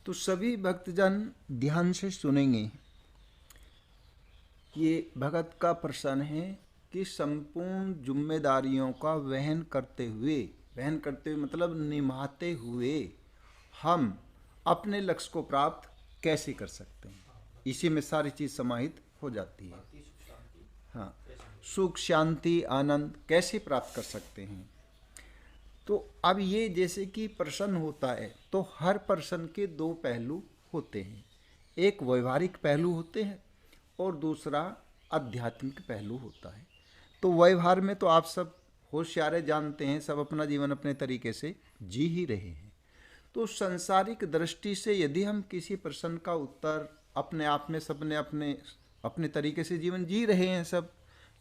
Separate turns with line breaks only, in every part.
तो सभी भक्तजन ध्यान से सुनेंगे। ये भगत का प्रश्न है कि संपूर्ण जिम्मेदारियों का वहन करते हुए मतलब निभाते हुए हम अपने लक्ष्य को प्राप्त कैसे कर सकते हैं। इसी में सारी चीज़ समाहित हो जाती है। हाँ, सुख शांति आनंद कैसे प्राप्त कर सकते हैं। तो अब ये जैसे कि प्रश्न होता है तो हर प्रश्न के दो पहलू होते हैं। एक व्यवहारिक पहलू होते हैं और दूसरा आध्यात्मिक पहलू होता है। तो व्यवहार में तो आप सब होशियार जानते हैं, सब अपना जीवन अपने तरीके से जी ही रहे हैं। तो सांसारिक दृष्टि से यदि हम किसी प्रश्न का उत्तर अपने आप में सबने अपने अपने तरीके से जीवन जी रहे हैं सब,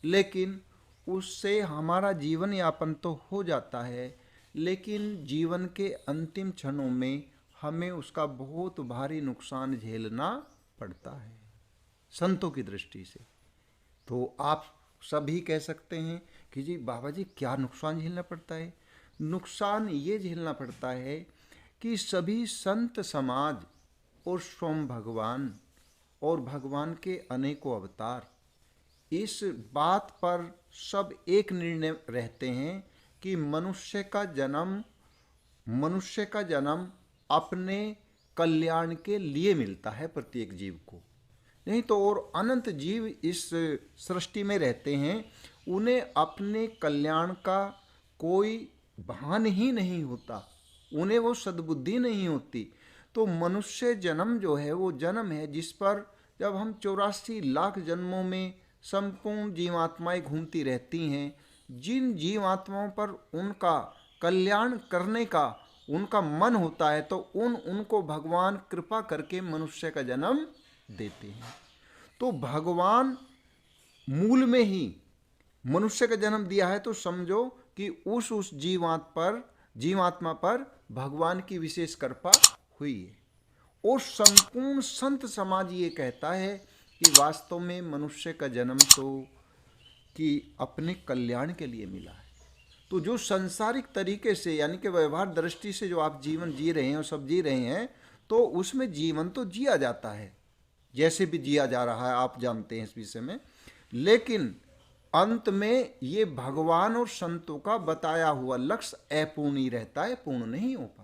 लेकिन उससे हमारा जीवन यापन तो हो जाता है, लेकिन जीवन के अंतिम क्षणों में हमें उसका बहुत भारी नुकसान झेलना पड़ता है संतों की दृष्टि से। तो आप सभी कह सकते हैं कि जी बाबा जी क्या नुकसान झेलना पड़ता है। नुकसान ये झेलना पड़ता है कि सभी संत समाज और स्वयं भगवान और भगवान के अनेकों अवतार इस बात पर सब एक निर्णय रहते हैं कि मनुष्य का जन्म अपने कल्याण के लिए मिलता है प्रत्येक जीव को। नहीं तो और अनंत जीव इस सृष्टि में रहते हैं, उन्हें अपने कल्याण का कोई भान ही नहीं होता, उन्हें वो सद्बुद्धि नहीं होती। तो मनुष्य जन्म जो है वो जन्म है जिस पर जब हम 84 लाख जन्मों में संपूर्ण जीवात्माएं घूमती रहती हैं, जिन जीवात्माओं पर उनका कल्याण करने का उनका मन होता है तो उनको भगवान कृपा करके मनुष्य का जन्म देते हैं। तो भगवान मूल में ही मनुष्य का जन्म दिया है, तो समझो कि उस जीवात्मा पर भगवान की विशेष कृपा हुई है। और संपूर्ण संत समाज ये कहता है कि वास्तव में मनुष्य का जन्म तो कि अपने कल्याण के लिए मिला है। तो जो सांसारिक तरीके से यानी कि व्यवहार दृष्टि से जो आप जीवन जी रहे हैं और सब जी रहे हैं, तो उसमें जीवन तो जिया जाता है जैसे भी जिया जा रहा है, आप जानते हैं इस विषय में। लेकिन अंत में ये भगवान और संतों का बताया हुआ लक्ष्य अपूर्ण ही रहता है, पूर्ण नहीं हो पाता।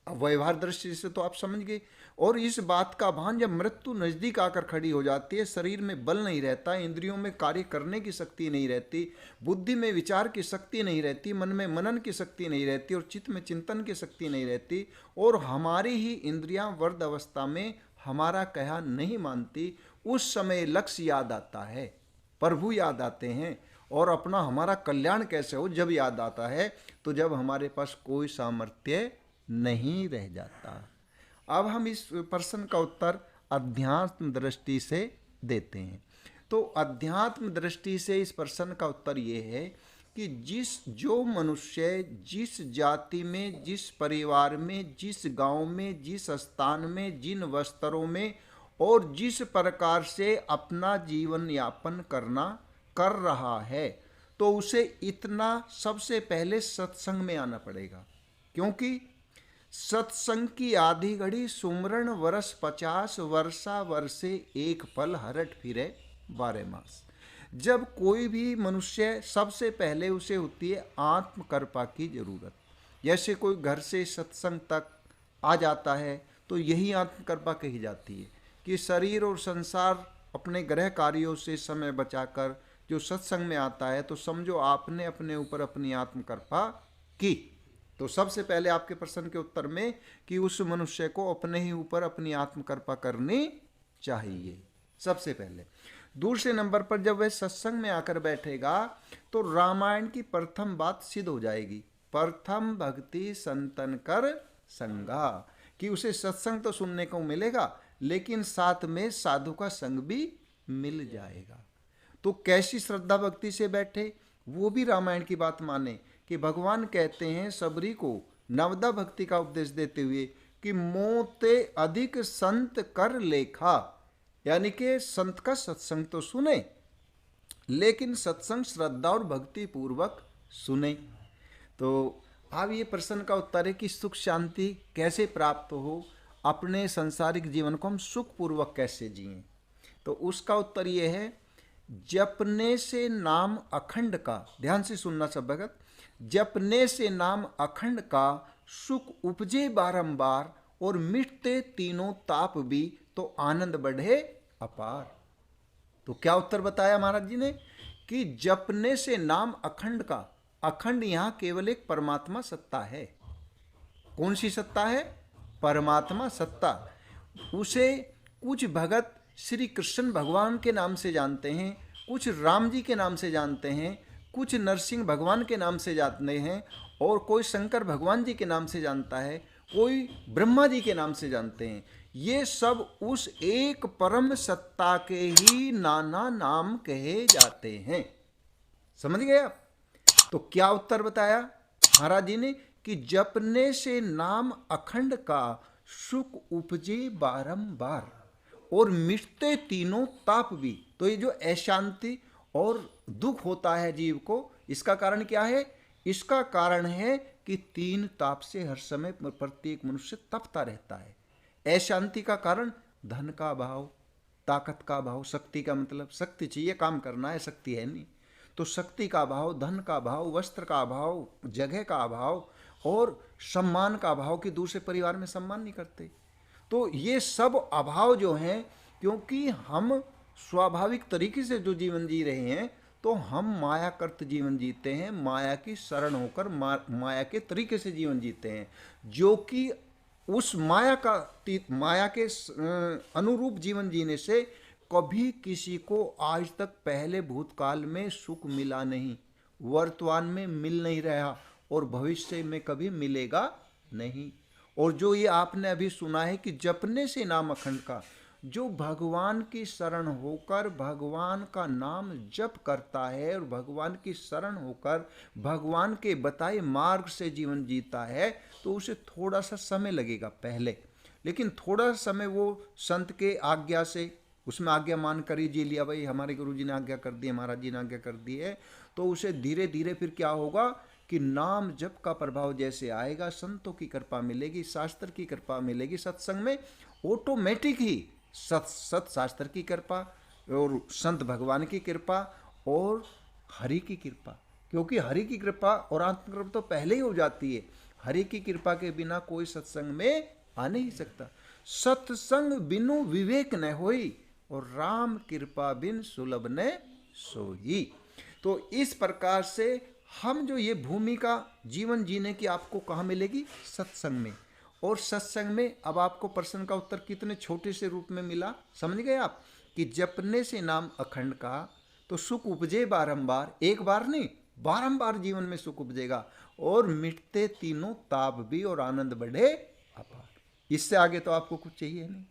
अब व्यवहार दृष्टि से तो आप समझ गए। और इस बात का भान जब मृत्यु नजदीक आकर खड़ी हो जाती है, शरीर में बल नहीं रहता, इंद्रियों में कार्य करने की शक्ति नहीं रहती, बुद्धि में विचार की शक्ति नहीं रहती, मन में मनन की शक्ति नहीं रहती और चित्त में चिंतन की शक्ति नहीं रहती, और हमारी ही इंद्रियां वर्ध अवस्था में हमारा कहा नहीं मानती, उस समय लक्ष्य याद आता है, प्रभु याद आते हैं। और अपना हमारा कल्याण कैसे हो जब याद आता है, तो जब हमारे पास कोई सामर्थ्य नहीं रह जाता। अब हम इस प्रश्न का उत्तर अध्यात्म दृष्टि से देते हैं। तो अध्यात्म दृष्टि से इस प्रश्न का उत्तर ये है कि जो मनुष्य जिस जाति में, जिस परिवार में, जिस गांव में, जिस स्थान में, जिन वस्त्रों में और जिस प्रकार से अपना जीवन यापन कर रहा है, तो उसे इतना सबसे पहले सत्संग में आना पड़ेगा। क्योंकि सत्संग की आधी घड़ी सुमरण वर्ष 50 वर्षा वर्षे एक पल हरट फिरे 12 मास। जब कोई भी मनुष्य सबसे पहले उसे होती है आत्म कृपा की जरूरत। जैसे कोई घर से सत्संग तक आ जाता है तो यही आत्म कृपा कही जाती है कि शरीर और संसार अपने गृह कार्यों से समय बचाकर जो सत्संग में आता है, तो समझो आपने अपने ऊपर अपनी आत्म कृपा की। तो सबसे पहले आपके प्रश्न के उत्तर में कि उस मनुष्य को अपने ही ऊपर अपनी आत्म कृपा करनी चाहिए सबसे पहले। दूसरे नंबर पर जब वह सत्संग में आकर बैठेगा तो रामायण की प्रथम बात सिद्ध हो जाएगी, प्रथम भक्ति संतन कर संगा, कि उसे सत्संग तो सुनने को मिलेगा लेकिन साथ में साधु का संग भी मिल जाएगा। तो कैसी श्रद्धा भक्ति से बैठे, वो भी रामायण की बात माने कि भगवान कहते हैं सबरी को नवदा भक्ति का उपदेश देते हुए कि मोते अधिक संत कर लेखा, यानी कि संत का सत्संग तो सुने लेकिन सत्संग श्रद्धा और भक्ति पूर्वक सुने। तो अब ये प्रश्न का उत्तर है कि सुख शांति कैसे प्राप्त हो, अपने सांसारिक जीवन को हम सुखपूर्वक कैसे जिएं। तो उसका उत्तर ये है, जपने से नाम अखंड का, ध्यान से सुनना सब भगत, जपने से नाम अखंड का सुख उपजे बारंबार, और मिटते तीनों ताप भी, तो आनंद बढ़े अपार। तो क्या उत्तर बताया महाराज जी ने कि जपने से नाम अखंड का, अखंड यहां केवल एक परमात्मा सत्ता है। कौन सी सत्ता है? परमात्मा सत्ता। उसे कुछ भगत श्री कृष्ण भगवान के नाम से जानते हैं, कुछ राम जी के नाम से जानते हैं, कुछ नरसिंह भगवान के नाम से जानते हैं, और कोई शंकर भगवान जी के नाम से जानता है, कोई ब्रह्मा जी के नाम से जानते हैं। ये सब उस एक परम सत्ता के ही नाना नाम कहे जाते हैं। समझ गए आप? तो क्या उत्तर बताया महाराज जी ने कि जपने से नाम अखंड का सुख उपजे बारंबार, और मिटते तीनों ताप भी। तो ये जो अशांति और दुख होता है जीव को, इसका कारण क्या है? इसका कारण है कि तीन ताप से हर समय प्रत्येक मनुष्य तपता रहता है। अशांति का कारण धन का अभाव, ताकत का अभाव, शक्ति का मतलब शक्ति चाहिए, काम करना है, शक्ति है नहीं, तो शक्ति का अभाव, धन का अभाव, वस्त्र का अभाव, जगह का अभाव, और सम्मान का अभाव कि दूसरे परिवार में सम्मान नहीं करते। तो ये सब अभाव जो हैं, क्योंकि हम स्वाभाविक तरीके से जो जीवन जी रहे हैं, तो हम मायाकृत जीवन जीते हैं, माया की शरण होकर माया के तरीके से जीवन जीते हैं, जो कि उस माया के अनुरूप जीवन जीने से कभी किसी को आज तक पहले भूतकाल में सुख मिला नहीं, वर्तमान में मिल नहीं रहा, और भविष्य में कभी मिलेगा नहीं। और जो ये आपने अभी सुना है कि जपने से नाम अखंड का, जो भगवान की शरण होकर भगवान का नाम जप करता है और भगवान की शरण होकर भगवान के बताए मार्ग से जीवन जीता है, तो उसे थोड़ा सा समय लगेगा पहले, लेकिन थोड़ा समय वो संत के आज्ञा से, उसमें आज्ञा मान कर ही जी लिया, भाई हमारे गुरु जी ने आज्ञा कर दी है, महाराज जी ने आज्ञा कर दी है, तो उसे धीरे धीरे फिर क्या होगा कि नाम जप का प्रभाव जैसे आएगा, संतों की कृपा मिलेगी, शास्त्र की कृपा मिलेगी, सत्संग में ऑटोमेटिक ही सत शास्त्र की कृपा और संत भगवान की कृपा और हरि की कृपा, क्योंकि हरि की कृपा और आत्म कृपा तो पहले ही हो जाती है। हरि की कृपा के बिना कोई सत्संग में आ नहीं सकता। सत्संग बिनु विवेक न होई, और राम कृपा बिन सुलभ न सोई। तो इस प्रकार से हम जो ये भूमिका जीवन जीने की आपको कहाँ मिलेगी? सत्संग में। और सत्संग में अब आपको प्रश्न का उत्तर कितने छोटे से रूप में मिला, समझ गए आप? कि जपने से नाम अखंड का तो सुख उपजे बारंबार, एक बार नहीं बारंबार जीवन में सुख उपजेगा, और मिटते तीनों ताप भी, और आनंद बढ़े अपार। इससे आगे तो आपको कुछ चाहिए नहीं।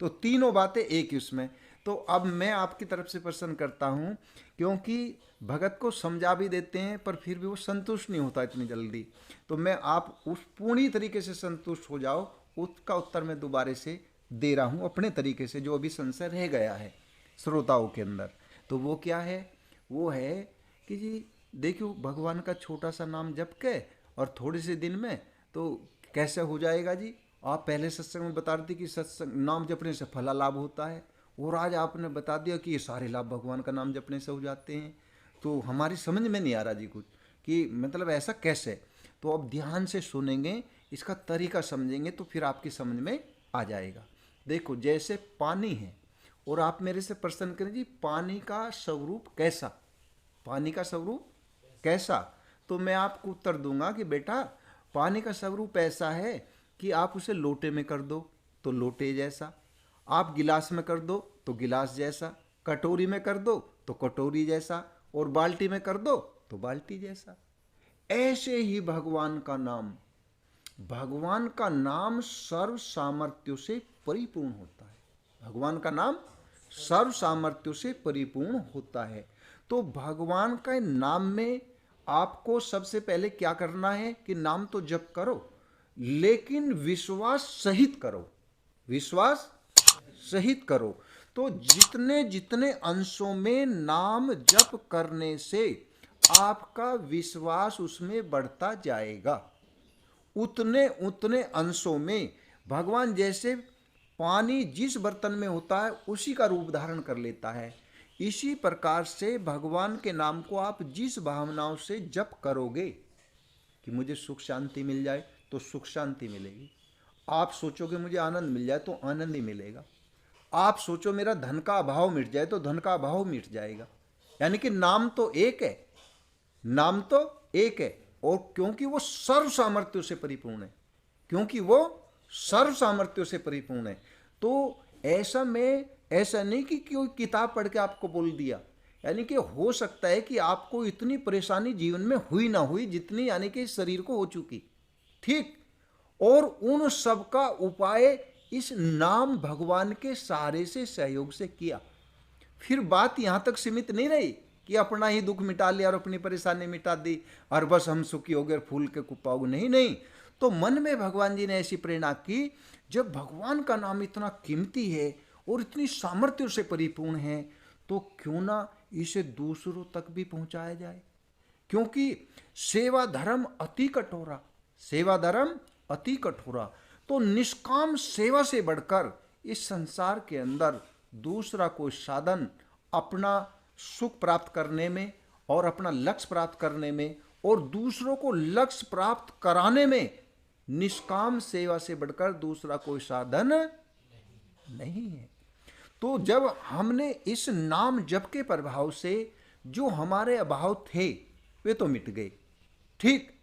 तो तीनों बातें एक ही उसमें। तो अब मैं आपकी तरफ से प्रश्न करता हूं, क्योंकि भगत को समझा भी देते हैं पर फिर भी वो संतुष्ट नहीं होता इतनी जल्दी, तो मैं आप उस पूरी तरीके से संतुष्ट हो जाओ, उसका उत्तर मैं दोबारा से दे रहा हूं अपने तरीके से, जो अभी संशय रह गया है श्रोताओं के अंदर। तो वो क्या है? वो है कि जी देखियो, भगवान का छोटा सा नाम जप के और थोड़े से दिन में तो कैसे हो जाएगा जी? आप पहले सत्संग में बता रहे थे कि सत्संग नाम जपने से फला लाभ होता है, और आज आपने बता दिया कि ये सारे लाभ भगवान का नाम जपने से हो जाते हैं। तो हमारी समझ में नहीं आ रहा जी कुछ, कि मतलब ऐसा कैसे? तो अब ध्यान से सुनेंगे, इसका तरीका समझेंगे, तो फिर आपकी समझ में आ जाएगा। देखो, जैसे पानी है और आप मेरे से प्रश्न करें जी पानी का स्वरूप कैसा, पानी का स्वरूप कैसा, तो मैं आपको उत्तर दूंगा कि बेटा पानी का स्वरूप ऐसा है कि आप उसे लोटे में कर दो तो लोटे जैसा, आप गिलास में कर दो तो गिलास जैसा, कटोरी में कर दो तो कटोरी जैसा, और बाल्टी में कर दो तो बाल्टी जैसा। ऐसे ही भगवान का नाम सर्व सामर्थ्यों से परिपूर्ण होता है। भगवान का नाम सर्व सामर्थ्यों से परिपूर्ण होता है। तो भगवान का नाम में आपको सबसे पहले क्या करना है कि नाम तो जप करो, लेकिन विश्वास सहित करो, विश्वास सहित करो। तो जितने जितने अंशों में नाम जप करने से आपका विश्वास उसमें बढ़ता जाएगा, उतने उतने अंशों में भगवान जैसे पानी जिस बर्तन में होता है उसी का रूप धारण कर लेता है। इसी प्रकार से भगवान के नाम को आप जिस भावनाओं से जप करोगे कि मुझे सुख शांति मिल जाए तो सुख शांति मिलेगी। आप सोचोगे मुझे आनंद मिल जाए तो आनंद ही मिलेगा। आप सोचो मेरा धन का अभाव मिट जाए तो धन का अभाव मिट जाएगा। यानी कि नाम तो एक है, नाम तो एक है। और क्योंकि वो सर्व सामर्थ्यों से परिपूर्ण है, क्योंकि वो सर्व सामर्थ्यों से परिपूर्ण है, तो ऐसा नहीं कि कोई किताब पढ़ के आपको बोल दिया। यानी कि हो सकता है कि आपको इतनी परेशानी जीवन में हुई ना हुई जितनी यानी कि शरीर को हो चुकी, ठीक। और उन सब का उपाय इस नाम भगवान के सहारे से सहयोग से किया। फिर बात यहाँ तक सीमित नहीं रही कि अपना ही दुख मिटा लिया और अपनी परेशानी मिटा दी और बस हम सुखी हो गए, फूल के कुप्पा हो गए। नहीं नहीं, तो मन में भगवान जी ने ऐसी प्रेरणा की, जब भगवान का नाम इतना कीमती है और इतनी सामर्थ्य से परिपूर्ण है तो क्यों ना इसे दूसरों तक भी पहुंचाया जाए। क्योंकि सेवा धर्म अति कठोरा, सेवा धर्म अति कठोरा। तो निष्काम सेवा से बढ़कर इस संसार के अंदर दूसरा कोई साधन अपना सुख प्राप्त करने में और अपना लक्ष्य प्राप्त करने में और दूसरों को लक्ष्य प्राप्त कराने में निष्काम सेवा से बढ़कर दूसरा कोई साधन नहीं है। तो जब हमने इस नाम जप के प्रभाव से जो हमारे अभाव थे वे तो मिट गए, ठीक।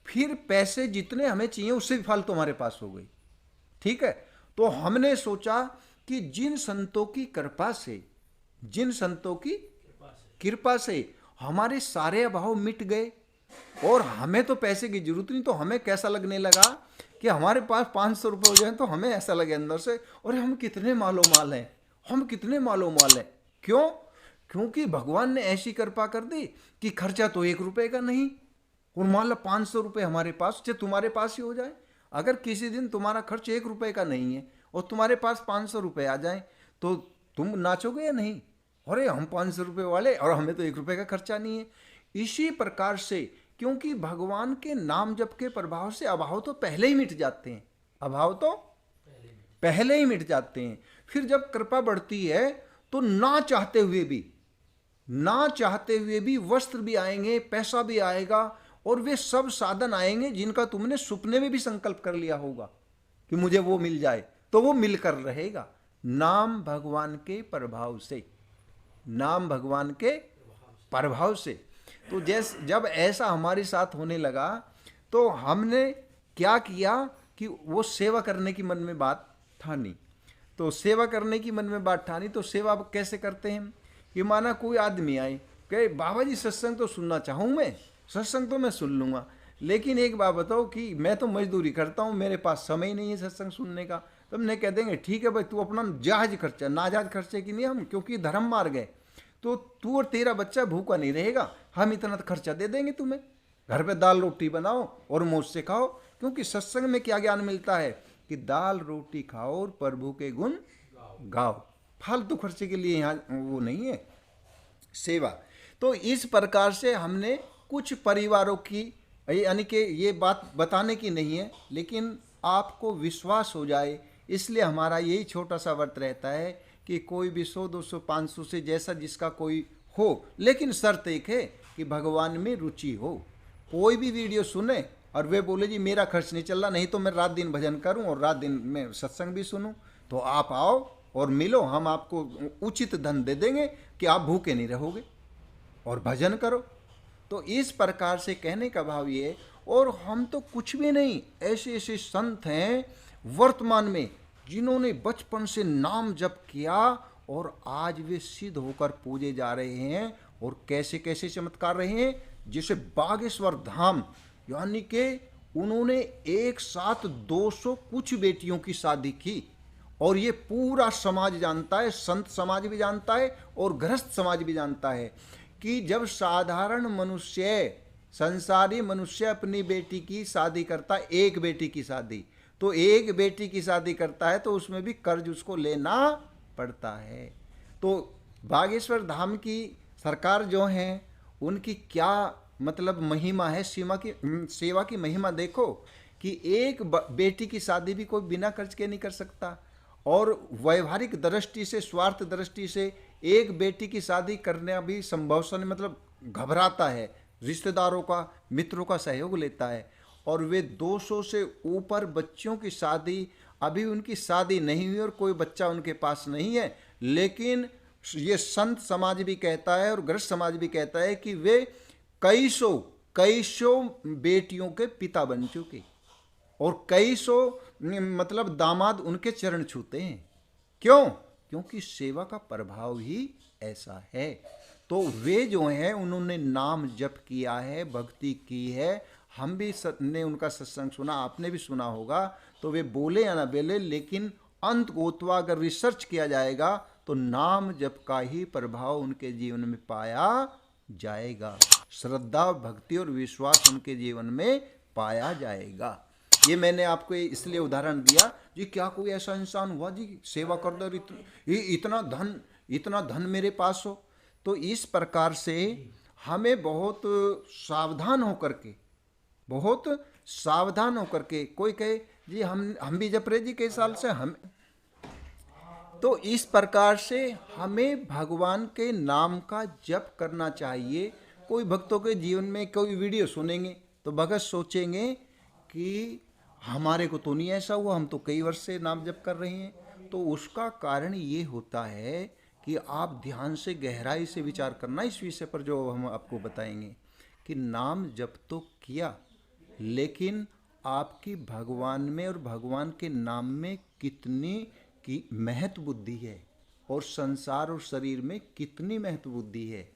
फिर पैसे जितने हमें चाहिए उससे भी फालतू हमारे पास हो गई, ठीक है। तो हमने सोचा कि जिन संतों की कृपा से, जिन संतों की कृपा से हमारे सारे अभाव मिट गए और हमें तो पैसे की जरूरत नहीं, तो हमें कैसा लगने लगा कि हमारे पास 500 रुपये हो जाए तो हमें ऐसा लगे अंदर से, और हम कितने मालो माल हैं, हम कितने मालो माल हैं। क्यों? क्योंकि भगवान ने ऐसी कृपा कर दी कि खर्चा तो 1 रुपये का नहीं, और मान लो 500 रुपये हमारे पास, चाहे तुम्हारे पास ही हो जाए। अगर किसी दिन तुम्हारा खर्च 1 रुपये का नहीं है और तुम्हारे पास 500 रुपये आ जाए तो तुम नाचोगे या नहीं? अरे हम 500 रुपये वाले और हमें तो 1 रुपये का खर्चा नहीं है। इसी प्रकार से क्योंकि भगवान के नाम जप के प्रभाव से अभाव तो पहले ही मिट जाते हैं, अभाव तो पहले ही मिट जाते हैं। फिर जब कृपा बढ़ती है तो ना चाहते हुए भी वस्त्र भी आएंगे, पैसा भी आएगा, और वे सब साधन आएंगे जिनका तुमने सपने में भी संकल्प कर लिया होगा कि मुझे वो मिल जाए, तो वो मिलकर रहेगा। नाम भगवान के प्रभाव से, नाम भगवान के प्रभाव से। तो जब ऐसा हमारे साथ होने लगा तो हमने क्या किया कि वो सेवा करने की मन में बात ठानी। तो सेवा करने की मन में बात ठानी, तो सेवा कैसे करते हैं कि माना कोई आदमी आए कहे बाबा जी सत्संग तो सुनना चाहूँ मैं, सत्संग तो मैं सुन लूँगा, लेकिन एक बात बताओ कि मैं तो मजदूरी करता हूँ, मेरे पास समय नहीं है सत्संग सुनने का। तो हमने कह देंगे ठीक है भाई, तू अपना जायज खर्चा, नाजायज खर्चे की नहीं, हम क्योंकि धर्म मार गए तो तू और तेरा बच्चा भूखा नहीं रहेगा, हम इतना तो खर्चा दे देंगे तुम्हें, घर पे दाल रोटी बनाओ और मौज से खाओ। क्योंकि सत्संग में क्या ज्ञान मिलता है कि दाल रोटी खाओ और प्रभु के गुण गाओ, फालतू खर्चे के लिए यहाँ वो नहीं है सेवा। तो इस प्रकार से हमने कुछ परिवारों की, यानी कि ये बात बताने की नहीं है लेकिन आपको विश्वास हो जाए, इसलिए हमारा यही छोटा सा व्रत रहता है कि कोई भी 100, 200, 500 से जैसा जिसका कोई हो, लेकिन शर्त एक है कि भगवान में रुचि हो। कोई भी वीडियो सुने और वे बोले जी मेरा खर्च नहीं चल रहा, नहीं तो मैं रात दिन भजन करूं और रात दिन में सत्संग भी सुनूं, तो आप आओ और मिलो, हम आपको उचित धन दे देंगे कि आप भूखे नहीं रहोगे और भजन करो। तो इस प्रकार से कहने का भाव ये, और हम तो कुछ भी नहीं, ऐसे ऐसे संत हैं वर्तमान में जिन्होंने बचपन से नाम जप किया और आज वे सिद्ध होकर पूजे जा रहे हैं। और कैसे कैसे चमत्कार रहे हैं, जैसे बागेश्वर धाम, यानी कि उन्होंने एक साथ 200 कुछ बेटियों की शादी की, और ये पूरा समाज जानता है, संत समाज भी जानता है और गृहस्थ समाज भी जानता है कि जब साधारण मनुष्य, संसारी मनुष्य अपनी बेटी की शादी करता है, एक बेटी की शादी, तो एक बेटी की शादी करता है तो उसमें भी कर्ज उसको लेना पड़ता है। तो बागेश्वर धाम की सरकार जो है उनकी क्या मतलब महिमा है, सेवा की महिमा देखो कि एक बेटी की शादी भी कोई बिना खर्च के नहीं कर सकता, और वैवाहिक दृष्टि से, स्वार्थ दृष्टि से एक बेटी की शादी करना भी संभव सा नहीं, मतलब घबराता है, रिश्तेदारों का, मित्रों का सहयोग लेता है। और वे 200 से ऊपर बच्चों की शादी, अभी उनकी शादी नहीं हुई और कोई बच्चा उनके पास नहीं है, लेकिन ये संत समाज भी कहता है और गृहस्थ समाज भी कहता है कि वे कई सौ बेटियों के पिता बन चुके, और कई सौ मतलब दामाद उनके चरण छूते हैं। क्यों? क्योंकि सेवा का प्रभाव ही ऐसा है। तो वे जो हैं उन्होंने नाम जप किया है, भक्ति की है, हम भी ने उनका सत्संग सुना, आपने भी सुना होगा। तो वे बोले या ना बोले, लेकिन अंत गोतवा अगर रिसर्च किया जाएगा तो नाम जप का ही प्रभाव उनके जीवन में पाया जाएगा, श्रद्धा, भक्ति और विश्वास उनके जीवन में पाया जाएगा। ये मैंने आपको इसलिए उदाहरण दिया जी, क्या कोई ऐसा इंसान हुआ जी सेवा कर दो, इतना धन मेरे पास हो। तो इस प्रकार से हमें बहुत सावधान होकर के कोई कहे जी हम भी जप रहे जी कई साल से, हम तो इस प्रकार से हमें भगवान के नाम का जप करना चाहिए। कोई भक्तों के जीवन में कोई वीडियो सुनेंगे तो भगत सोचेंगे कि हमारे को तो नहीं ऐसा हुआ, हम तो कई वर्ष से नाम जप कर रहे हैं। तो उसका कारण ये होता है कि आप ध्यान से, गहराई से विचार करना इस विषय पर जो हम आपको बताएंगे कि नाम जप तो किया, लेकिन आपकी भगवान में और भगवान के नाम में कितनी की महत्व बुद्धि है, और संसार और शरीर में कितनी महत्व बुद्धि है।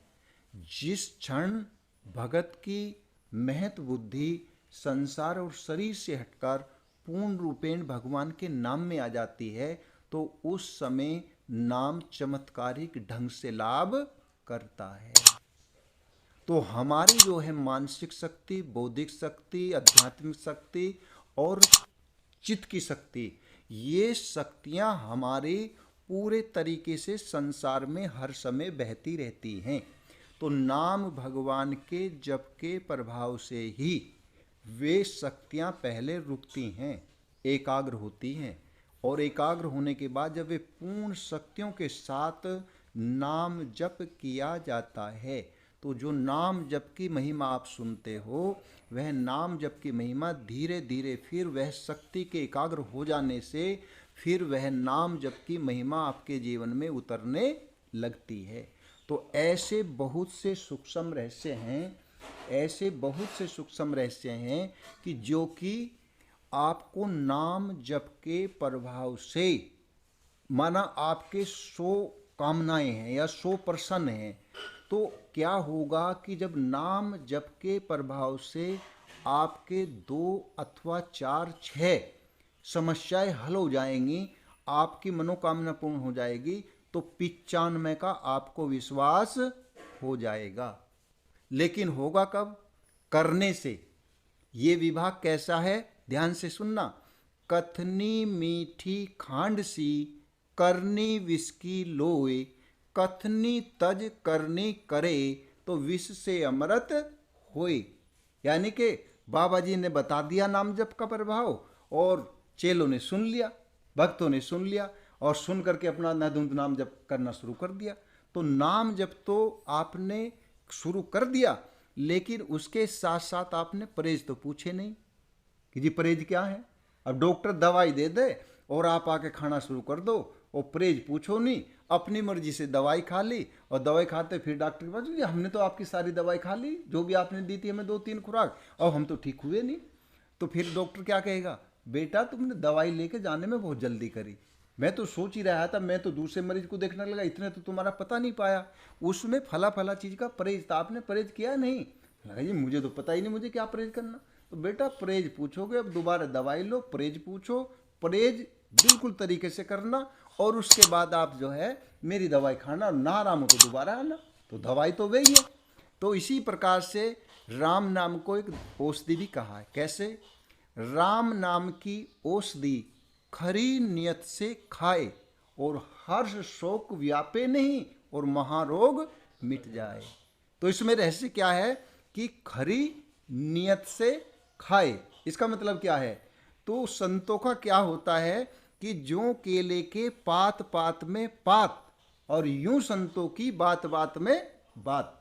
जिस क्षण भगत की महत्व बुद्धि संसार और शरीर से हटकर पूर्ण रूपेण भगवान के नाम में आ जाती है, तो उस समय नाम चमत्कारिक ढंग से लाभ करता है। तो हमारी जो है मानसिक शक्ति, बौद्धिक शक्ति, आध्यात्मिक शक्ति और चित्त की शक्ति, ये शक्तियाँ हमारे पूरे तरीके से संसार में हर समय बहती रहती हैं। तो नाम भगवान के जप के प्रभाव से ही वे शक्तियाँ पहले रुकती हैं, एकाग्र होती हैं, और एकाग्र होने के बाद जब वे पूर्ण शक्तियों के साथ नाम जप किया जाता है, तो जो नाम जप की महिमा आप सुनते हो, वह नाम जप की महिमा धीरे धीरे फिर वह शक्ति के एकाग्र हो जाने से फिर वह नाम जप की महिमा आपके जीवन में उतरने लगती है। तो ऐसे बहुत से सूक्ष्म रहस्य हैं कि जो कि आपको नाम जप के प्रभाव से, माना आपके 100 कामनाएं हैं या 100 प्रश्न हैं, तो क्या होगा कि जब नाम जप के प्रभाव से आपके 2 अथवा 4, 6 समस्याएं हल हो जाएंगी, आपकी मनोकामना पूर्ण हो जाएगी, तो 95 का आपको विश्वास हो जाएगा। लेकिन होगा कब? करने से। ये विभाग कैसा है, ध्यान से सुनना। कथनी मीठी खांड सी, करनी विष की लोए, कथनी तज करनी करे, तो विष से अमृत होए। यानी कि बाबा जी ने बता दिया नाम जप का प्रभाव, और चेलों ने सुन लिया, भक्तों ने सुन लिया, और सुन करके अपना नाधुंध नाम जप करना शुरू कर दिया। तो नाम जप तो आपने शुरू कर दिया, लेकिन उसके साथ साथ आपने परहेज तो पूछे नहीं कि जी परहेज क्या है। अब डॉक्टर दवाई दे दे और आप आके खाना शुरू कर दो, और परहेज पूछो नहीं, अपनी मर्जी से दवाई खा ली, और दवाई खाते फिर डॉक्टर के पास, जी हमने तो आपकी सारी दवाई खा ली, जो भी आपने दी थी हमें 2-3 खुराक, और हम तो ठीक हुए नहीं। तो फिर डॉक्टर क्या कहेगा, बेटा तुमने दवाई लेके जाने में बहुत जल्दी करी, मैं तो सोच ही रहा था, मैं तो दूसरे मरीज को देखने लगा, इतने तो तुम्हारा पता नहीं पाया, उसमें फला चीज़ का परहेज था, आपने परहेज किया नहीं। लगा जी मुझे तो पता ही नहीं मुझे क्या परहेज करना। तो बेटा परहेज पूछोगे, अब दोबारा दवाई लो, परहेज पूछो, परहेज बिल्कुल तरीके से करना, और उसके बाद आप जो है मेरी दवाई खाना, ना आराम हो तो दोबारा आना। तो दवाई तो वही है। तो इसी प्रकार से राम नाम को एक औषधि भी कहा है। कैसे? राम नाम की औषधि खरी नियत से खाए, और हर्ष शोक व्यापे नहीं, और महारोग मिट जाए। तो इसमें रहस्य क्या है कि खरी नियत से खाए, इसका मतलब क्या है? तो संतों का क्या होता है कि जो केले के पात पात में पात, और यूं संतों की बात बात में बात।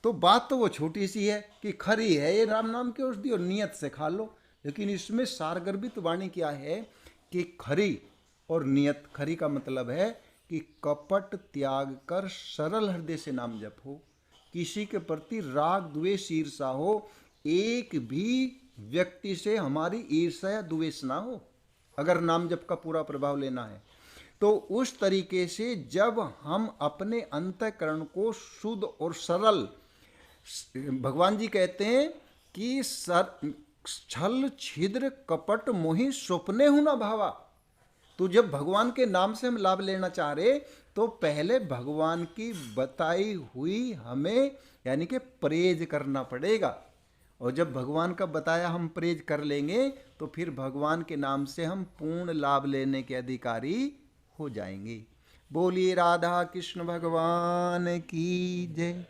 तो बात तो वो छोटी सी है कि खरी है ये राम नाम की औषधि और नियत से खा लो, लेकिन इसमें सारगर्भित वाणी क्या है कि खरी और नियत। खरी का मतलब है कि कपट त्याग कर सरल हृदय से नाम जपो, किसी के प्रति राग द्वेष ईर्षा हो, एक भी व्यक्ति से हमारी ईर्षा या द्वेष ना हो, अगर नाम जप का पूरा प्रभाव लेना है। तो उस तरीके से जब हम अपने अंतःकरण को शुद्ध और सरल, भगवान जी कहते हैं कि छल छिद्र कपट मोहि स्वप्ने हूं ना भावा। तो जब भगवान के नाम से हम लाभ लेना चाह रहे तो पहले भगवान की बताई हुई हमें यानी कि परहेज करना पड़ेगा, और जब भगवान का बताया हम परहेज कर लेंगे तो फिर भगवान के नाम से हम पूर्ण लाभ लेने के अधिकारी हो जाएंगे। बोलिए राधा कृष्ण भगवान की जय।